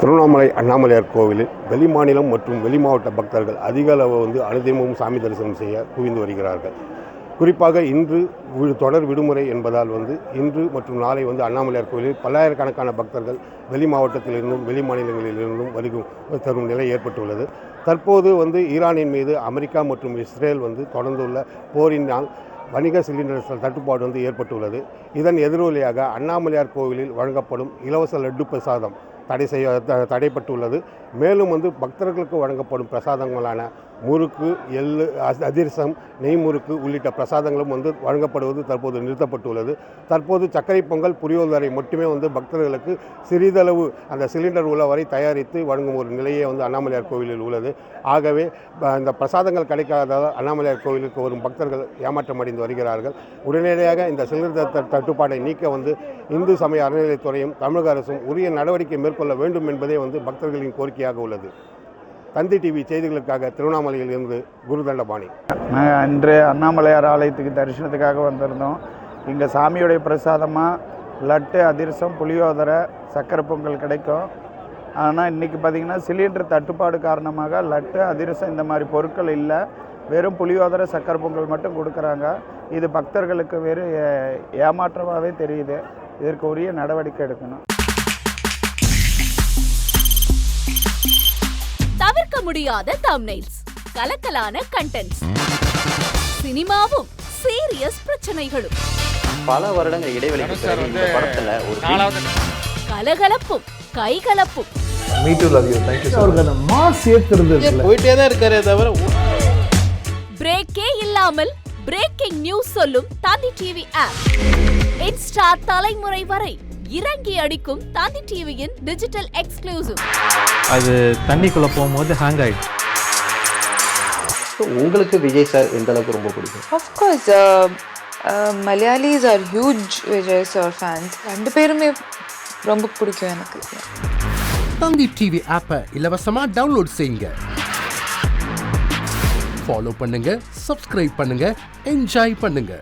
திருவண்ணாமலை அண்ணாமலையார் கோவிலில் வெளிமாநிலம் மற்றும் வெளிமாவட்ட பக்தர்கள் அதிக அளவு அனுதினமும் சாமி தரிசனம் செய்ய குவிந்து வருகிறார்கள். குறிப்பாக இன்று தொடர் விடுமுறை என்பதால் இன்று மற்றும் நாளை அண்ணாமலையார் கோவிலில் பல்லாயிரக்கணக்கான பக்தர்கள் வெளி மாவட்டத்திலிருந்தும் வெளி மாநிலங்களிலிருந்தும் தரும் நிலை ஏற்பட்டுள்ளது. தற்போது ஈரானின் மீது அமெரிக்கா மற்றும் இஸ்ரேல் தொடர்ந்துள்ள போரினால் வணிக சிலிண்டர் தட்டுப்பாடு ஏற்பட்டுள்ளது. இதன் எதிரொலியாக அண்ணாமலையார் கோவிலில் வழங்கப்படும் இலவச லட்டு பிரசாதம் தடைப்பட்டுள்ளது. மேலும் பக்தர்களுக்கு வழங்கப்படும் பிரசாதங்களான முறுக்கு, எள்ளு, அதிரசம், நெய் முறுக்கு உள்ளிட்ட பிரசாதங்களும் வழங்கப்படுவது தற்போது நிறுத்தப்பட்டுள்ளது. தற்போது சர்க்கரை பொங்கல், புளியோதரை மட்டுமே பக்தர்களுக்கு சிறிதளவு அந்த சிலிண்டர் உள்ளவரை தயாரித்து வழங்கும் ஒரு நிலையே அண்ணாமலையார் கோவிலில் உள்ளது. ஆகவே இந்த பிரசாதங்கள் கிடைக்காததால் அண்ணாமலையார் கோவிலுக்கு வரும் பக்தர்கள் ஏமாற்றம் அடைந்து வருகிறார்கள். உடனடியாக இந்த சிலிண்டர் தட்டுப்பாடை நீக்க இந்து சமய அறநிலையத்துறையும் தமிழக அரசும் உரிய நடவடிக்கை மேற்கொள்ள வேண்டும் என்பதே பக்தர்களின் கோரிக்கையாக உள்ளது. தந்தி டிவி செய்திகளுக்காக திருவண்ணாமலையில் இருந்து குருதண்டபாணி. நாங்கள் இன்று அண்ணாமலையார் ஆலயத்துக்கு தரிசனத்துக்காக வந்திருந்தோம். இங்கே சாமியுடைய பிரசாதமாக லட்டு, அதிரசம், புளியோதரை, சக்கரை பொங்கல் கிடைக்கும். ஆனால் இன்றைக்கி பார்த்திங்கன்னா சிலிண்டர் தட்டுப்பாடு காரணமாக லட்டு, அதிரசம் இந்த மாதிரி பொருட்கள் இல்லை. வெறும் புளியோதரை, சக்கரை பொங்கல் மட்டும் கொடுக்குறாங்க. இது பக்தர்களுக்கு வேறு ஏமாற்றமாகவே தெரியுது. இதற்கு உரிய நடவடிக்கை எடுக்கணும். தவிர்க்க முடியாத தம்ப்நெயில்ஸ், கலக்கலான கண்டென்ட்ஸ், சினிமாவும் சீரியஸ் பிரச்சனைகளும், பல வருடங்கள் இடைவெளிக்கு பிறகு இந்த படத்துல ஒரு கலகலப்பும் கைகலப்பும் போயிட்டே தான் இருக்காரே தவிர பிரேக்கே இல்லாமல் பிரேக்கிங் நியூஸ் சொல்லும் தந்தி டிவி ஆப். இன்ஸ்டா தலைமுறை வரை இறங்கி அடிக்கும் தந்தி டிவியின் டிஜிட்டல் எக்ஸ்க்ளூசிவ். அது தண்ணிக்குள்ள போகும்போது ஹேங் ஆயிடுச்சு. உங்களுக்கு விஜய் சார் எந்த அளவுக்கு ரொம்ப பிடிக்கும்? Of course, Malayalis are huge Vijay sir fans. ரெண்டு பேருமே ரொம்ப பிடிக்கும் எனக்கு. தந்தி டிவி ஆப்பை இலவசமா டவுன்லோட் செய்யுங்க. ஃபாலோ பண்ணுங்க, சப்ஸ்கிரைப் பண்ணுங்க, என்ஜாய் பண்ணுங்க.